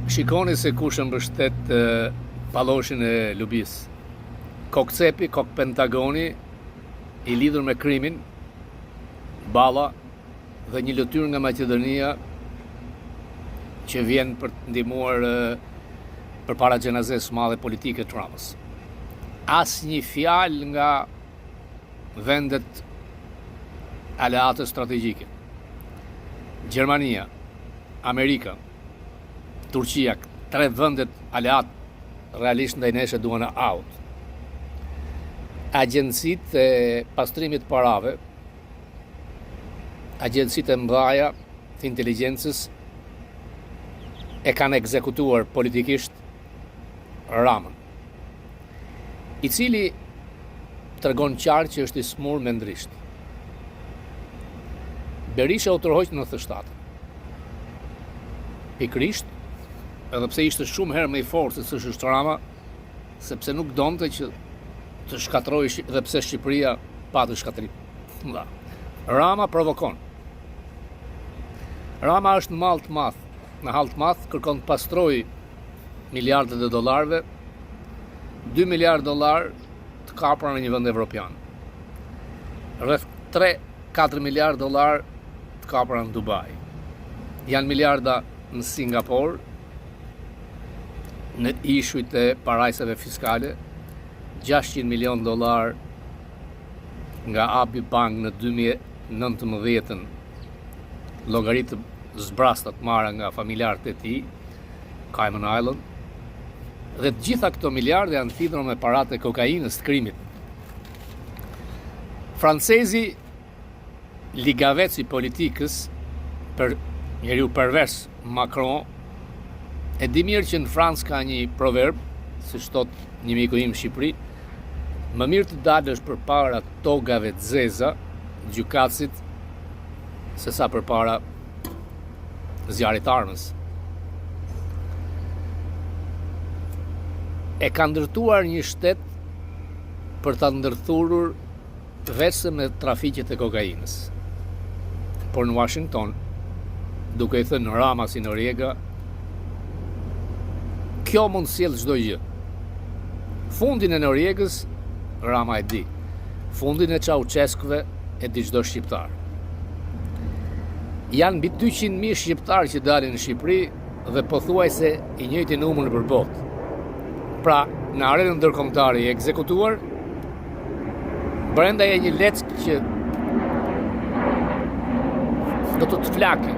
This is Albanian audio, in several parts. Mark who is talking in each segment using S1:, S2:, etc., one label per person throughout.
S1: Shikoni se kush mbështet palloshin e Lubis. Kok Cepi, kok Pentagoni, i lidhur me krimin, Balla dhe një lëtyr nga Maqedonia që vjen për të ndihmuar përpara xhenazes madhe politike të Ramës. Asnjë fjalë nga vendet aleate strategjike. Gjermania, Amerika, Turqia, 3 vendet aleat realisht ndaj nesh duan out. Agjencitë e pastrimit parave, agjencitë e mëdha të inteligjencës e kanë ekzekutuar politikisht Ramën, i cili tregon qartë që është i smur mendrisht. Berisha u tërhoq në 97. Pikrisht, edhe pse ishte shumë herë më i fortë se ç'është Rama, sepse nuk donte që të shkatrojë dhe pse Shqipëria pati shkatrim. Rama provokon. Rama është në mall të madh. Në hall të madh kërkon të pastrojë miliardet e dollarëve, 2 miliardë dollar të kapura në një vend evropian. Rreth 3-4 miliardë dollar të kapura në Dubai. Janë miliarda në Singapur, në ishujt e parajsave fiskale, 600 milion dollar nga Abi Bank në 2019, llogaritë zbrastat marra nga familjarët e tij, Cayman Island, dhe të gjitha këto miliarde janë thithur me paratë e kokainës të krimit. Francezi ligaveci politikës për njeriu pervers Macron e di mirë që në Francë ka një proverb, siç thot një miku im në Shqipëri, më mirë të dalësh përpara togave të zeza, gjykatësit, se sa përpara zjarrit armës. E ka ndërtuar një shtet për ta ndërthurur vetëm me trafiqet e kokainës. Por në Washington, duke i thënë Rama si Noriega, kjo mund sjell çdo gjë. Fundin e Noriegës Rama e di. Fundin e Ceaușescuve e di çdo shqiptar. Janë mbi 200.000 shqiptarë që dalin në Shqipëri dhe pothuajse i njëjti numër për botë. Pra, në arenën ndërkombëtare i ekzekutuar, brenda e një leckë që do të flakë.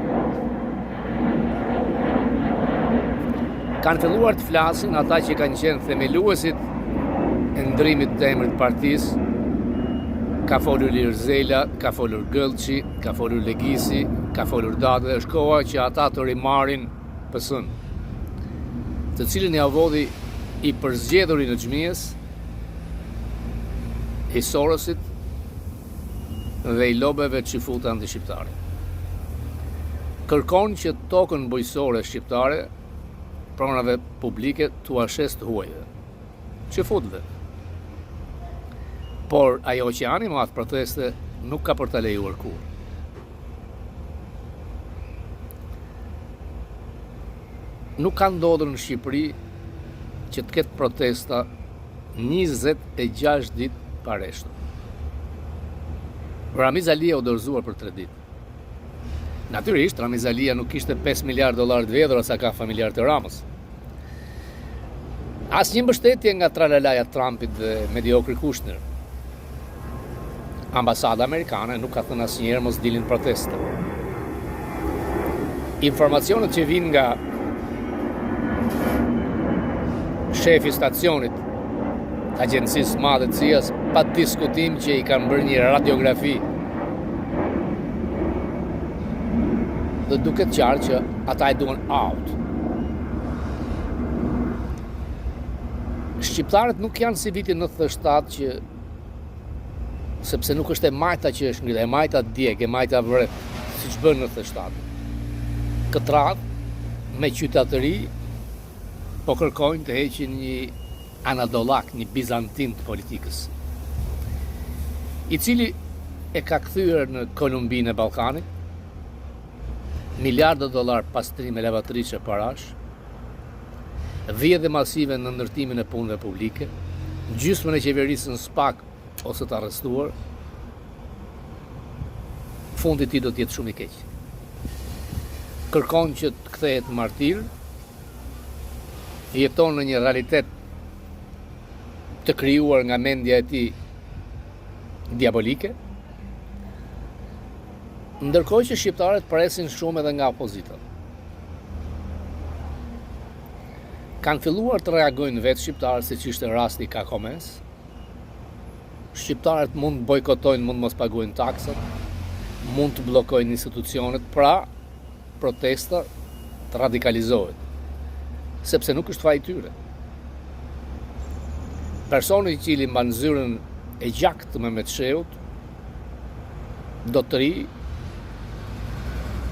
S1: Kanë filluar të flasin ata që kanë qenë themeluesit e ndrimit të emrit partisë. Ka folur Lirzela, ka folur Gëllçi, ka folur Legisi, ka folur Dade, është koha që ata të rimarin PS-n, të cilin ja vodhi i përzgjedhur i në xhmies, i Sorosit dhe i lobeve që futa anti-shqiptare. Kërkon që tokën bujqësore shqiptare, pronave publike, t'u ashes të huajve, që futëve. Por ajo që janë i madh proteste nuk ka për ta lejuar kurrë. Nuk ka ndodhur në Shqipëri që të ketë protesta 26 ditë pa rreshtur. Ramiz Alia u dorëzuar për 3 ditë. Natyrisht, Ramiz Alia nuk kishte 5 miliardë dollar të vjedhur sa ka familjarët e Ramës. Asnjë mbështetje nga tralalaja Trumpit dhe mediokri Kushner. Ambasada amerikane nuk ka thënë asnjëherë mos dilin proteste. Informacionet që vinë nga shefi stacionit të agjencisë madhe të CIA-s, pa diskutim që i kanë bërë një radiografi dhe duket qartë që ata e duan out. Shqiptarët nuk janë si vitin 97 që sepse nuk është e majta që është ngritur, e majta djeg, e majta vret, siç bën në 97. Këtë radhë, me qytetëri, po kërkojnë të heqin një anadolak, një bizantin të politikës, i cili e ka kthyer në Kolumbinë e Ballkanit, miliardë dollar pastrim e lavatriçe parash, vjedhje masive në ndërtimin e punëve publike, gjysmën e qeverisë në spak ose të arrestuar, fundi i tij do të jetë shumë i keq. Kërkon që të kthehet martir, jeton në një realitet të krijuar nga mendja e tij diabolike, ndërkohë që shqiptarët presin shumë edhe nga opozita. Kanë filluar të reagojnë vetë shqiptarët, siç ishte rasti ka komes. Shqiptarët mund të bojkotojnë, mund mos paguajnë taksat, mund të bllokojnë institucionet, pra protesta të radikalizohet, sepse nuk është faji tyre. Personi i cili mban zyrën e gjaktë të Mehmet Sheut do të ri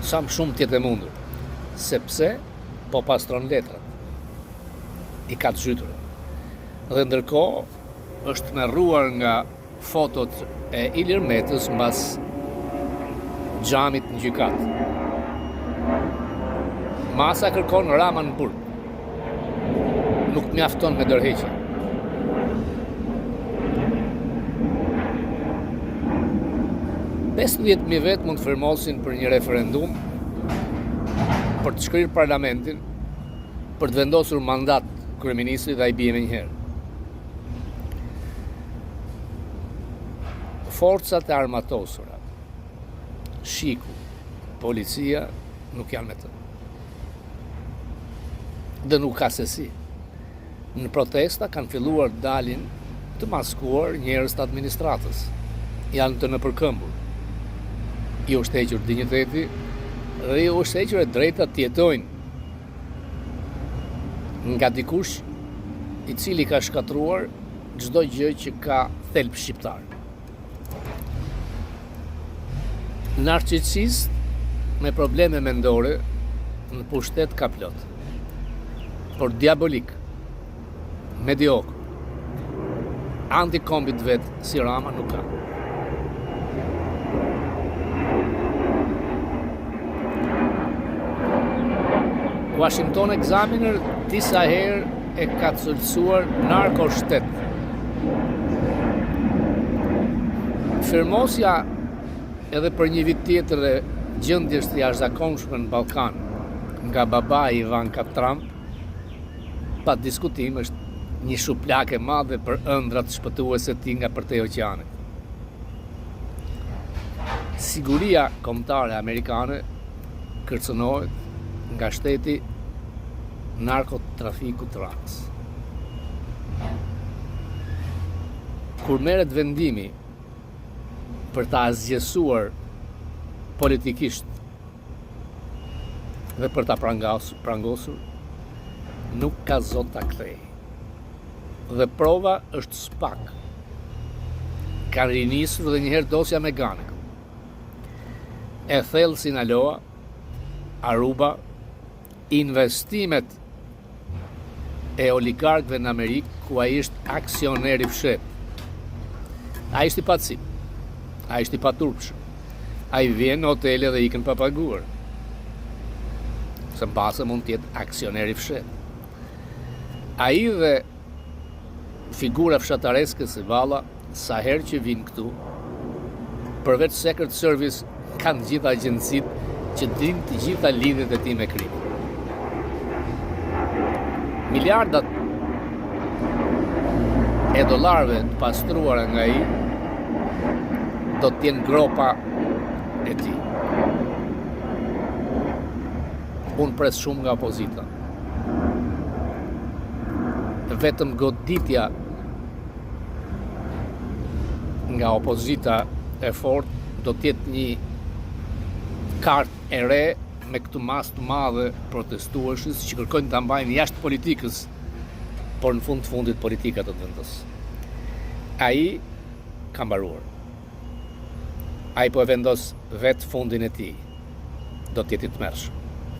S1: sa më shumë tjetë e mundur, sepse po pastron letrat, i ka të zhytur. Dhe ndërkohë është merruar nga fotot e Ilir Metës mbas xhamit në gjykat. Masa kërkon Rama në burg. Nuk mjafton me dërheqje. $50.000 vetë mund të firmosin për një referendum për të shkrirë parlamentin, për të vendosur mandat kryeministrit dhe ai bie me njëherë. Forcat e armatosura, shiku, policia nuk janë me të. Dhe nuk ka se si. Në protesta kanë filluar dalin të maskuar njerëz të administratës. Janë të nëpërkëmbur. I është hequr dinjiteti dhe i është hequr e drejta të jetojnë nga dikush i cili ka shkatruar çdo gjë që ka thelb shqiptar. Narcisist me probleme mendore në pushtet ka plot, por diabolik, mediokër, antikombit vet si Rama nuk ka. Washington Examiner disa herë e ka cilësuar narkoshtet. Firmosja edhe për një vit tjetër e gjendjes të jashtëzakonshme në Ballkan nga babai Ivanka Trump, pa diskutim është një shuplak e madhe për ëndrat shpëtuese të tij nga përtej oqeanit. Siguria kombëtare amerikane kërcënohet nga shteti narkotrafiku të Rakës. Kur merret vendimi për ta azgjesuar politikisht dhe për ta prangosur, nuk ka zot ta kthej. Dhe prova është spak. Ka rinisur dhe njëherë dosja me Ganek. E thellë Sinaloa, Aruba, investimet e oligarkëve në Amerikë, ku ai është aksioner i fshet. Ai është i pacim, ai është i paturpshëm. Ai vjen në hotele dhe ikën pa paguar. Së mbase mund të jetë aksioner i fshet. Ai dhe figura fshatareske si Valla, sa herë që vinë këtu, përveç Secret Service, kanë gjitha agjencitë që dinë të gjitha lidhjet e tij me krim. Miliardat e dollarëve të pastruara nga ai do të jenë gropa e tij. Unë pres shumë nga opozita. Vetëm goditja nga opozita e fortë do të jetë një kartë e re me këtë masë të madhe protestueshës që kërkojnë ta mbajnë jashtë politikës, por në fund të fundit politika do të vendos. Ai ka mbaruar. Ai po e vendos vetë fundin e tij. Do të jetë i tmerrshëm.